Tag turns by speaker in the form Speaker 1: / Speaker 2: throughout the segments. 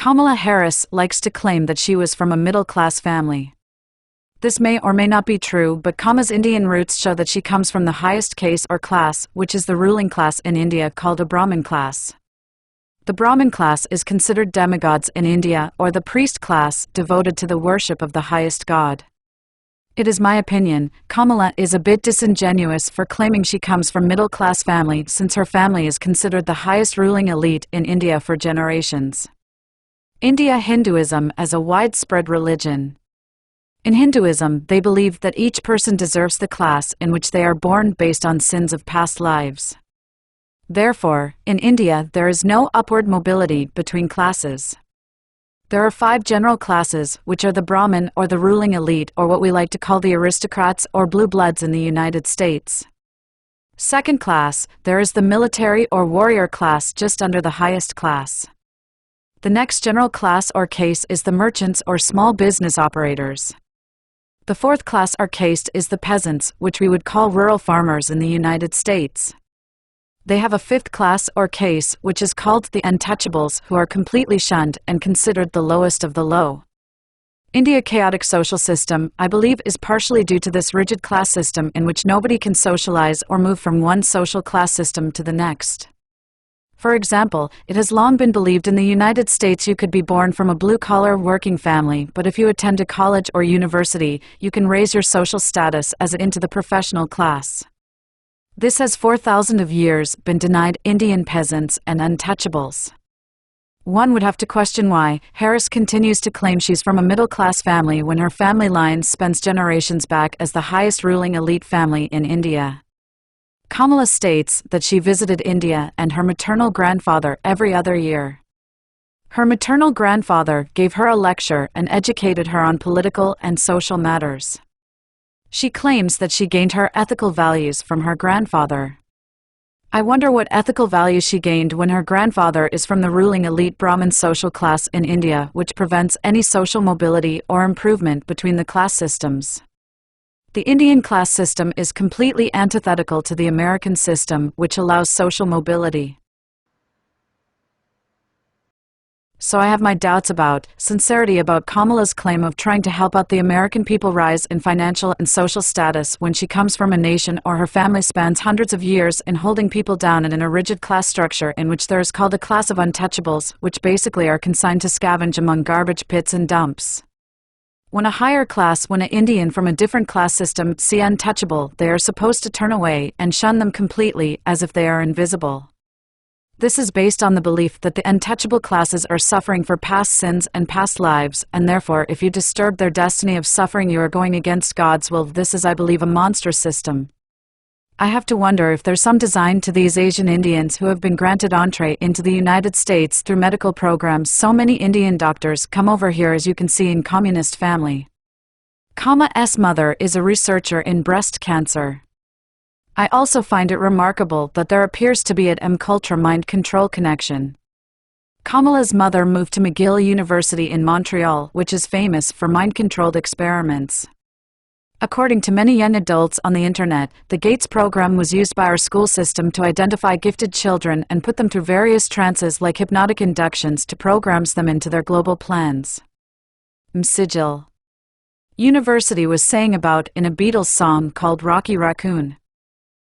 Speaker 1: Kamala Harris likes to claim that she was from a middle-class family. This may or may not be true, but Kamala's Indian roots show that she comes from the highest caste or class, which is the ruling class in India called a Brahmin class. The Brahmin class is considered demigods in India, or the priest class, devoted to the worship of the highest god. It is my opinion, Kamala is a bit disingenuous for claiming she comes from middle-class family, since her family is considered the highest ruling elite in India for generations. India Hinduism as a widespread religion. In Hinduism, they believe that each person deserves the class in which they are born based on sins of past lives. Therefore, in India there is no upward mobility between classes. There are 5 general classes, which are the Brahmin or the ruling elite, or what we like to call the aristocrats or blue bloods in the United States. Second class, there is the military or warrior class just under the highest class. The next general class or caste is the merchants or small business operators. The fourth class or caste is the peasants, which we would call rural farmers in the United States. They have a fifth class or caste, which is called the untouchables, who are completely shunned and considered the lowest of the low. India's chaotic social system, I believe, is partially due to this rigid class system in which nobody can socialize or move from one social class system to the next. For example, it has long been believed in the United States you could be born from a blue-collar working family, but if you attend a college or university, you can raise your social status as into the professional class. This has 4,000 of years been denied Indian peasants and untouchables. One would have to question why Harris continues to claim she's from a middle-class family when her family line spans generations back as the highest ruling elite family in India. Kamala states that she visited India and her maternal grandfather every other year. Her maternal grandfather gave her a lecture and educated her on political and social matters. She claims that she gained her ethical values from her grandfather. I wonder what ethical values she gained when her grandfather is from the ruling elite Brahmin social class in India, which prevents any social mobility or improvement between the class systems. The Indian class system is completely antithetical to the American system, which allows social mobility. So I have my doubts about sincerity about Kamala's claim of trying to help out the American people rise in financial and social status when she comes from a nation or her family spans hundreds of years in holding people down in a rigid class structure in which there is called a class of untouchables, which basically are consigned to scavenge among garbage pits and dumps. When a higher class, when an Indian from a different class system see untouchable, they are supposed to turn away and shun them completely as if they are invisible. This is based on the belief that the untouchable classes are suffering for past sins and past lives, and therefore if you disturb their destiny of suffering you are going against God's will. This is, I believe, a monstrous system. I have to wonder if there's some design to these Asian Indians who have been granted entree into the United States through medical programs. So many Indian doctors come over here, as you can see, in communist family. Kamala's mother is a researcher in breast cancer. I also find it remarkable that there appears to be an M-culture mind control connection. Kamala's mother moved to McGill University in Montreal, which is famous for mind-controlled experiments. According to many young adults on the internet, the GATES program was used by our school system to identify gifted children and put them through various trances like hypnotic inductions to program them into their global plans. Sigil. University was saying about in a Beatles song called Rocky Raccoon.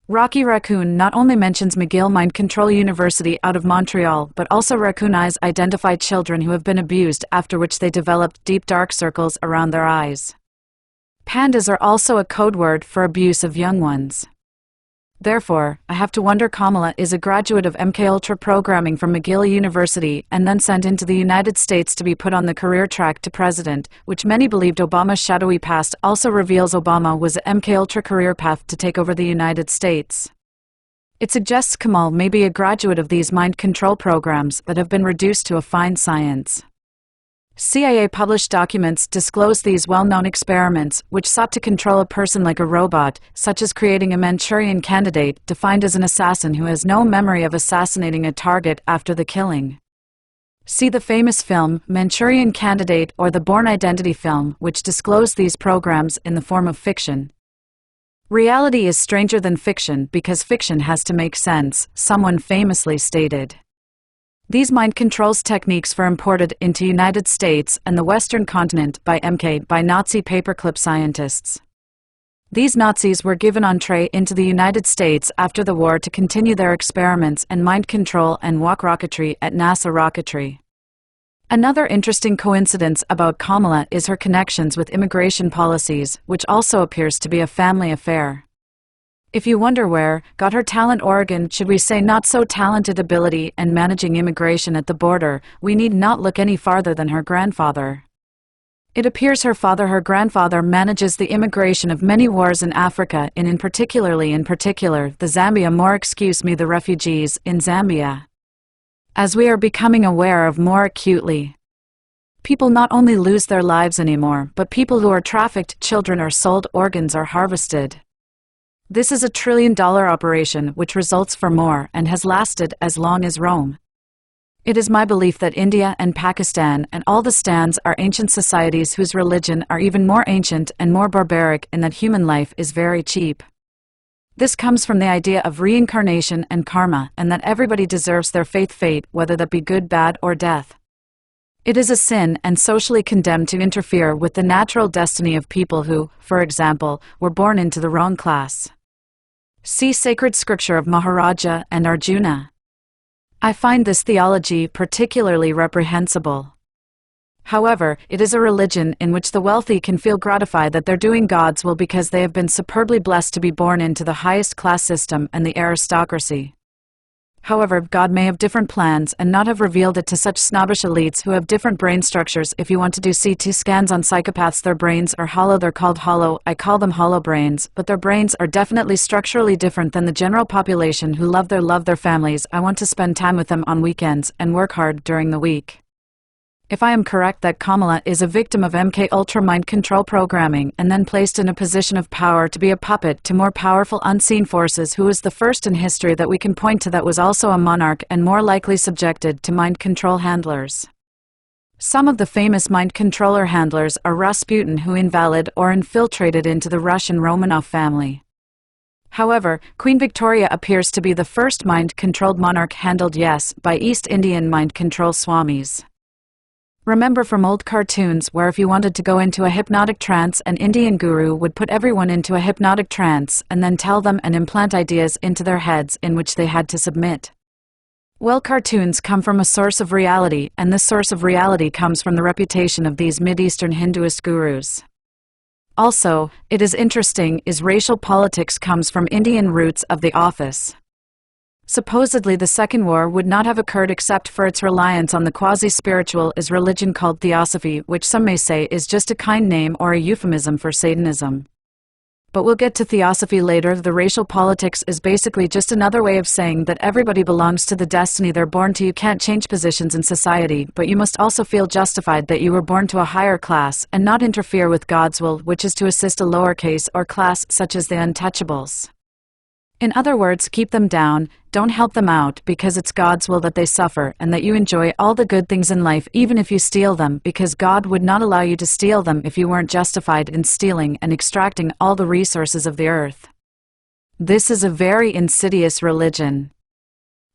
Speaker 1: Rocky Raccoon not only mentions McGill Mind Control University out of Montreal, but also raccoon eyes identify children who have been abused, after which they developed deep dark circles around their eyes. Pandas are also a code word for abuse of young ones. Therefore, I have to wonder Kamala is a graduate of MKUltra programming from McGill University and then sent into the United States to be put on the career track to president, which many believed Obama's shadowy past also reveals Obama was a MKUltra career path to take over the United States. It suggests Kamal may be a graduate of these mind control programs that have been reduced to a fine science. CIA published documents disclose these well-known experiments, which sought to control a person like a robot, such as creating a Manchurian candidate defined as an assassin who has no memory of assassinating a target after the killing. See the famous film, Manchurian Candidate, or the Bourne Identity film, which disclosed these programs in the form of fiction. Reality is stranger than fiction because fiction has to make sense, someone famously stated. These mind controls techniques were imported into United States and the Western continent by Nazi paperclip scientists. These Nazis were given entree into the United States after the war to continue their experiments and mind control and walk rocketry at NASA Rocketry. Another interesting coincidence about Kamala is her connections with immigration policies, which also appears to be a family affair. If you wonder where got her talent, Oregon, should we say not so talented ability and managing immigration at the border, we need not look any farther than her grandfather. It appears her grandfather manages the immigration of many wars in Africa in particular the refugees in Zambia. As we are becoming aware of more acutely, people not only lose their lives anymore, but people who are trafficked, children are sold, organs are harvested. This is a $1 trillion operation which results for more and has lasted as long as Rome. It is my belief that India and Pakistan and all the stands are ancient societies whose religion are even more ancient and more barbaric in that human life is very cheap. This comes from the idea of reincarnation and karma, and that everybody deserves their fate, whether that be good, bad, or death. It is a sin and socially condemned to interfere with the natural destiny of people who, for example, were born into the wrong class. See sacred scripture of Maharaja and Arjuna. I find this theology particularly reprehensible. However, it is a religion in which the wealthy can feel gratified that they're doing God's will because they have been superbly blessed to be born into the highest class system and the aristocracy. However, God may have different plans and not have revealed it to such snobbish elites who have different brain structures. If you want to do CT scans on psychopaths, their brains are hollow. They're called hollow. I call them hollow brains, but their brains are definitely structurally different than the general population who love their families. I want to spend time with them on weekends and work hard during the week. If I am correct that Kamala is a victim of MK Ultra mind control programming and then placed in a position of power to be a puppet to more powerful unseen forces, who is the first in history that we can point to that was also a monarch and more likely subjected to mind control handlers. Some of the famous mind controller handlers are Rasputin, who invalid or infiltrated into the Russian Romanov family. However, Queen Victoria appears to be the first mind-controlled monarch handled, yes, by East Indian mind control swamis. Remember from old cartoons where if you wanted to go into a hypnotic trance, an Indian guru would put everyone into a hypnotic trance and then tell them and implant ideas into their heads in which they had to submit. Well, cartoons come from a source of reality, and this source of reality comes from the reputation of these Mid-Eastern Hinduist gurus. Also, it is interesting is racial politics comes from Indian roots of the office. Supposedly the Second War would not have occurred except for its reliance on the quasi-spiritual is religion called theosophy, which some may say is just a kind name or a euphemism for Satanism. But we'll get to theosophy later. The racial politics is basically just another way of saying that everybody belongs to the destiny they're born to. You can't change positions in society, but you must also feel justified that you were born to a higher class and not interfere with God's will, which is to assist a lowercase or class such as the untouchables. In other words, keep them down, don't help them out, because it's God's will that they suffer and that you enjoy all the good things in life even if you steal them, because God would not allow you to steal them if you weren't justified in stealing and extracting all the resources of the earth. This is a very insidious religion.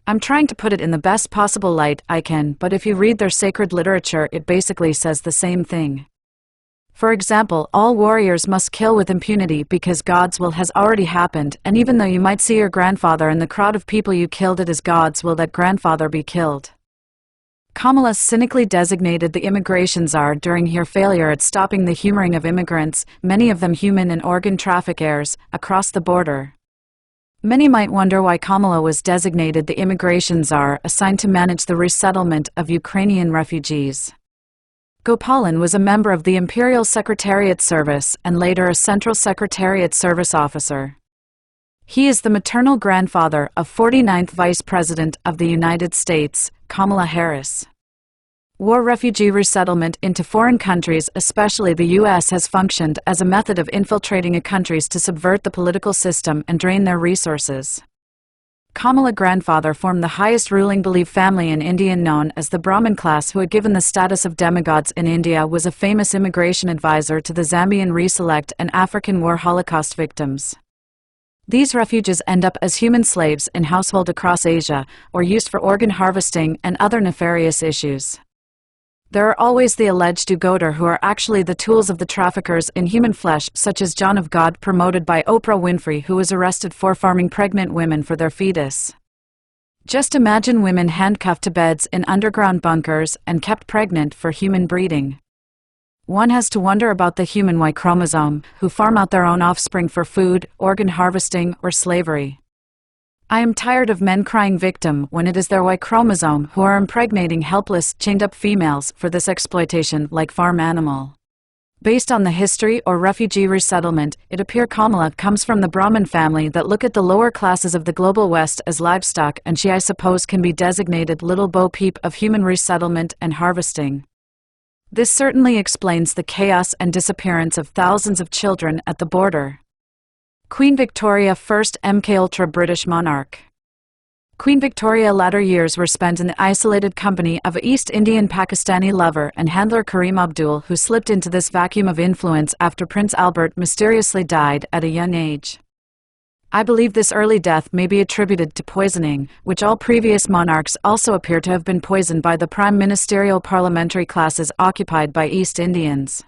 Speaker 1: I'm trying to put it in the best possible light I can, but if you read their sacred literature, it basically says the same thing. For example, all warriors must kill with impunity because God's will has already happened, and even though you might see your grandfather in the crowd of people you killed, it is God's will that grandfather be killed. Kamala cynically designated the immigration czar during her failure at stopping the humoring of immigrants, many of them human and organ traffickers, across the border. Many might wonder why Kamala was designated the immigration czar assigned to manage the resettlement of Ukrainian refugees. Gopalan was a member of the Imperial Secretariat Service and later a Central Secretariat Service officer. He is the maternal grandfather of 49th Vice President of the United States, Kamala Harris. War refugee resettlement into foreign countries, especially the U.S., has functioned as a method of infiltrating a countries to subvert the political system and drain their resources. Kamala grandfather formed the highest ruling belief family in India known as the Brahmin class, who had given the status of demigods in India, was a famous immigration advisor to the Zambian Reselect and African War Holocaust victims. These refuges end up as human slaves in households across Asia, or used for organ harvesting and other nefarious issues. There are always the alleged do-gooder who are actually the tools of the traffickers in human flesh, such as John of God, promoted by Oprah Winfrey, who was arrested for farming pregnant women for their fetus. Just imagine women handcuffed to beds in underground bunkers and kept pregnant for human breeding. One has to wonder about the human Y chromosome, who farm out their own offspring for food, organ harvesting, or slavery. I am tired of men crying victim when it is their Y chromosome who are impregnating helpless, chained-up females for this exploitation like farm animal. Based on the history or refugee resettlement, it appears Kamala comes from the Brahmin family that look at the lower classes of the global West as livestock, and she, I suppose, can be designated little Bo Peep of human resettlement and harvesting. This certainly explains the chaos and disappearance of thousands of children at the border. Queen Victoria, first MKUltra British monarch. Queen Victoria's latter years were spent in the isolated company of an East Indian Pakistani lover and handler Karim Abdul, who slipped into this vacuum of influence after Prince Albert mysteriously died at a young age. I believe this early death may be attributed to poisoning, which all previous monarchs also appear to have been poisoned by the prime ministerial parliamentary classes occupied by East Indians.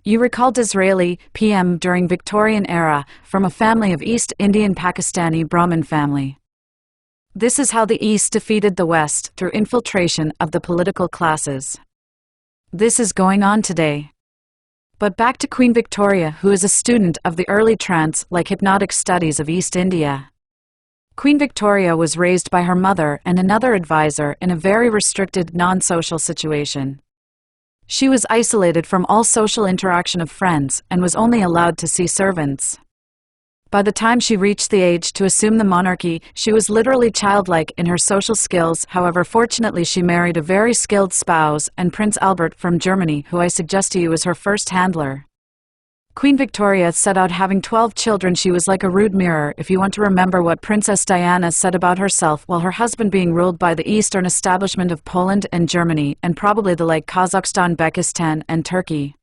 Speaker 1: You recall Disraeli, PM during Victorian era, from a family of East Indian Pakistani Brahmin family. This is how the East defeated the West, through infiltration of the political classes. This is going on today. But back to Queen Victoria, who is a student of the early trance-like hypnotic studies of East India. Queen Victoria was raised by her mother and another advisor in a very restricted, non-social situation. She was isolated from all social interaction of friends and was only allowed to see servants. By the time she reached the age to assume the monarchy, she was literally childlike in her social skills. However, fortunately she married a very skilled spouse, and Prince Albert from Germany, who I suggest to you is her first handler. Queen Victoria set out having 12 children. She was like a rude mirror if you want to remember what Princess Diana said about herself, while her husband being ruled by the Eastern establishment of Poland and Germany, and probably the like Kazakhstan, Uzbekistan, and Turkey.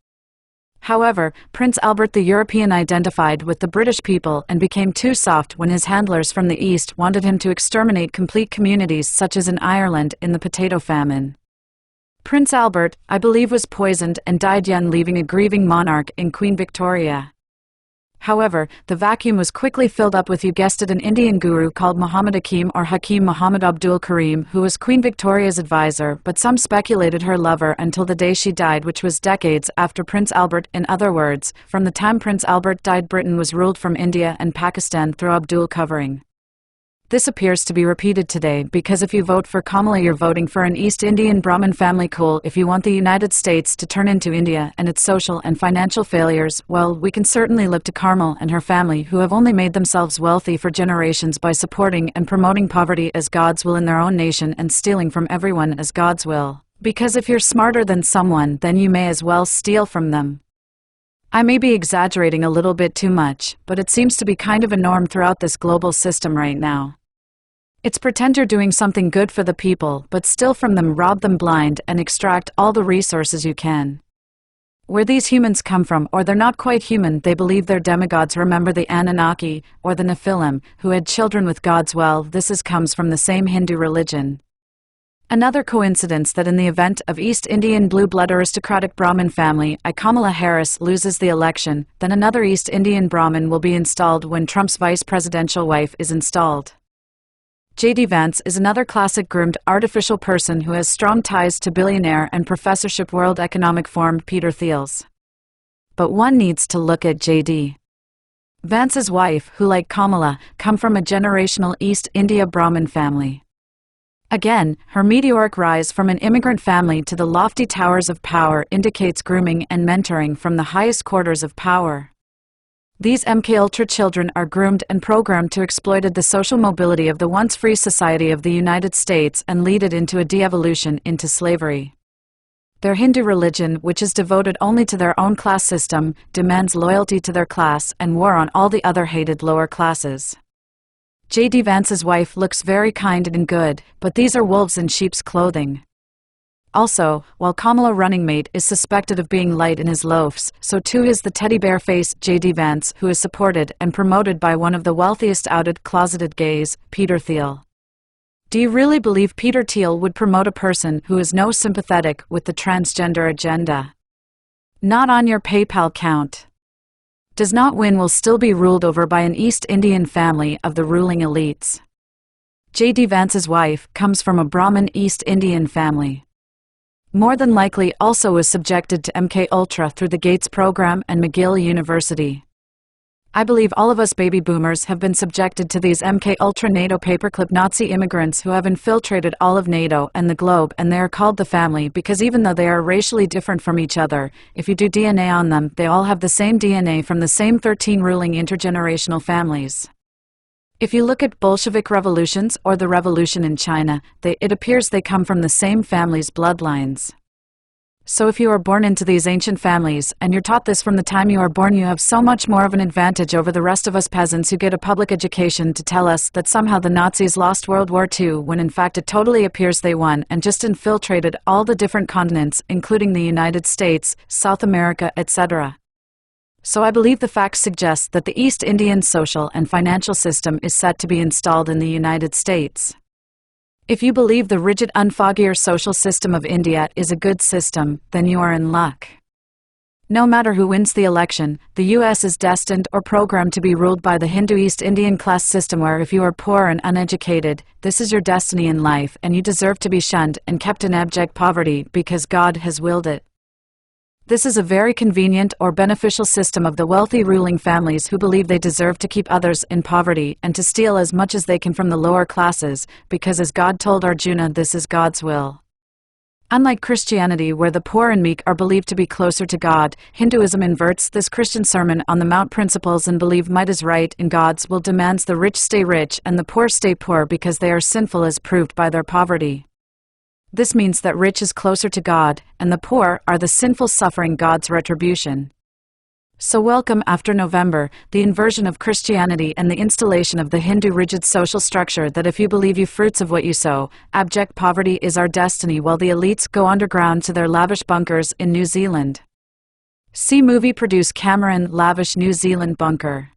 Speaker 1: However, Prince Albert the European identified with the British people and became too soft when his handlers from the East wanted him to exterminate complete communities, such as in Ireland in the potato famine. Prince Albert, I believe, was poisoned and died young, leaving a grieving monarch in Queen Victoria. However, the vacuum was quickly filled up with, you guessed it, an Indian guru called Muhammad Hakim or Hakim Muhammad Abdul Karim, who was Queen Victoria's advisor, but some speculated her lover until the day she died, which was decades after Prince Albert. In other words, from the time Prince Albert died, Britain was ruled from India and Pakistan through Abdul covering. This appears to be repeated today, because if you vote for Kamala, you're voting for an East Indian Brahmin family. Cool. If you want the United States to turn into India and its social and financial failures, well, we can certainly look to Kamala and her family, who have only made themselves wealthy for generations by supporting and promoting poverty as God's will in their own nation and stealing from everyone as God's will. Because if you're smarter than someone, then you may as well steal from them. I may be exaggerating a little bit too much, but it seems to be kind of a norm throughout this global system right now. It's pretend you're doing something good for the people, but steal from them, rob them blind, and extract all the resources you can. Where these humans come from, or they're not quite human, they believe they're demigods. Remember the Anunnaki, or the Nephilim, who had children with gods. Well, this comes from the same Hindu religion. Another coincidence that in the event of East Indian blue-blood aristocratic Brahmin family, Kamala Harris loses the election, then another East Indian Brahmin will be installed when Trump's vice presidential wife is installed. J.D. Vance is another classic groomed artificial person who has strong ties to billionaire and professorship World Economic Forum Peter Thiel's. But one needs to look at J.D. Vance's wife, who like Kamala, come from a generational East India Brahmin family. Again, her meteoric rise from an immigrant family to the lofty towers of power indicates grooming and mentoring from the highest quarters of power. These MKUltra children are groomed and programmed to exploit the social mobility of the once free society of the United States and lead it into a de-evolution into slavery. Their Hindu religion, which is devoted only to their own class system, demands loyalty to their class and war on all the other hated lower classes. J.D. Vance's wife looks very kind and good, but these are wolves in sheep's clothing. Also, while Kamala running mate is suspected of being light in his loafs, so too is the teddy bear face J.D. Vance, who is supported and promoted by one of the wealthiest outed closeted gays, Peter Thiel. Do you really believe Peter Thiel would promote a person who is no sympathetic with the transgender agenda? Not on your PayPal count. Does not win will still be ruled over by an East Indian family of the ruling elites. J.D. Vance's wife comes from a Brahmin East Indian family. More than likely also was subjected to MK Ultra through the Gates program and McGill University. I believe all of us baby boomers have been subjected to these MK Ultra NATO paperclip Nazi immigrants who have infiltrated all of NATO and the globe, and they are called the family because even though they are racially different from each other, if you do DNA on them, they all have the same DNA from the same 13 ruling intergenerational families. If you look at Bolshevik revolutions or the revolution in China, it appears they come from the same family's bloodlines. So if you are born into these ancient families, and you're taught this from the time you are born, you have so much more of an advantage over the rest of us peasants who get a public education to tell us that somehow the Nazis lost World War II, when in fact it totally appears they won and just infiltrated all the different continents, including the United States, South America, etc. So I believe the facts suggest that the East Indian social and financial system is set to be installed in the United States. If you believe the rigid, unfoggier social system of India is a good system, then you are in luck. No matter who wins the election, the US is destined or programmed to be ruled by the Hindu East Indian class system, where if you are poor and uneducated, this is your destiny in life and you deserve to be shunned and kept in abject poverty because God has willed it. This is a very convenient or beneficial system of the wealthy ruling families who believe they deserve to keep others in poverty and to steal as much as they can from the lower classes, because as God told Arjuna, this is God's will. Unlike Christianity, where the poor and meek are believed to be closer to God, Hinduism inverts this Christian Sermon on the Mount principles and believe might is right in God's will demands the rich stay rich and the poor stay poor because they are sinful as proved by their poverty. This means that rich is closer to God, and the poor are the sinful suffering God's retribution. So welcome after November, the inversion of Christianity and the installation of the Hindu rigid social structure that if you believe you fruits of what you sow, abject poverty is our destiny while the elites go underground to their lavish bunkers in New Zealand. See movie produce Cameron lavish New Zealand bunker.